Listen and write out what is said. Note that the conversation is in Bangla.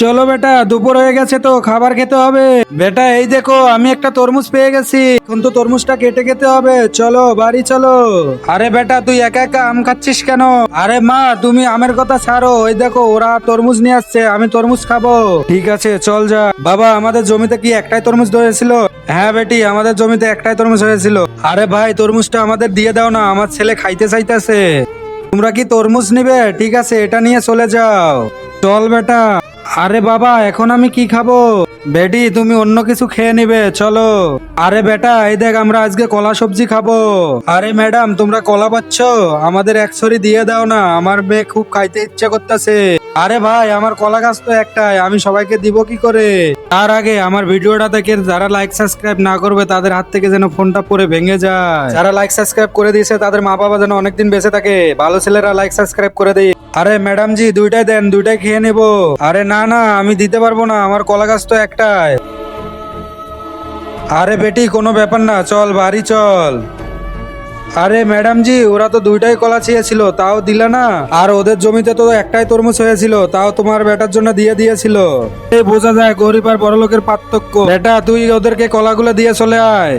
চলো বেটা, দুপুর হয়ে গেছে তো খাবার খেতে হবে। বেটা এই দেখো, আমি একটা তরমুজ পেয়ে গেছি। এখন তো তরমুজটা কেটে খেতে হবে, চলো বাড়ি চলো। আরে বেটা, তুই একা একা আম খাচ্ছিস কেন? আরে মা, তুমি আমের কথা ছাড়ো, ওই দেখো ওরা তরমুজ নিয়ে আসছে, আমি তরমুজ খাবো। ঠিক আছে চল যা। বাবা, আমাদের জমিতে কি একটাই তরমুজ ধরেছিল? হ্যাঁ বেটি, আমাদের জমিতে একটাই তরমুজ হয়েছিল। আরে ভাই, তরমুজটা আমাদের দিয়ে দাও না, আমার ছেলে খাইতে চাইতেছে। তোমরা কি তরমুজ নিবে? ঠিক আছে, এটা নিয়ে চলে যাও। চল বেটা। আরে বাবা, এখন আমি কি খাবো? বেটি, তুমি অন্য কিছু খেয়ে নিবে, চলো। আরে বেটা, এই দেখ, আমরা আজকে কলা সবজি খাবো। আরে ম্যাডাম, তোমরা কলা পাচ্ছ? আমাদের এক ছড়ি দিয়ে দাও না, আমার মেয়ে খুব খাইতে ইচ্ছা করতেছে। আরে ভাই, আমার কলা গাছ তো একটাই, আমি সবাইকে দিব কি করে? তার আগে আমার ভিডিওটা দেখে যারা লাইক সাবস্ক্রাইব না করবে তাদের হাত থেকে যেন ফোনটা পরে ভেঙে যায়। যারা লাইক সাবস্ক্রাইব করে দিয়েছে তাদের মা বাবা যেন অনেকদিন বেঁচে থাকে। ভালো ছেলেরা লাইক সাবস্ক্রাইব করে দেয়। আরে ম্যাডাম জি, দুইটাই দেন, দুইটাই খেয়ে নেবো। আরে না না, আমি দিতে পারবো না, আমার কলা গাছ তো একটাই। আরে বেটি, কোনো ব্যাপার না, চল বাড়ি চল। আরে ম্যাডাম জি, ওরা তো দুইটাই কলা চেয়েছিল, তাও দিলা না। আর ওদের জমিতে তো একটাই তরমুজ হয়েছিল, তাও তোমার বেটার জন্য দিয়ে দিয়েছিল। এই বোঝা যায় গরিব আর বড়লোকের পার্থক্য। বেটা, তুই ওদেরকে কলাগুলো দিয়ে চলে আয়।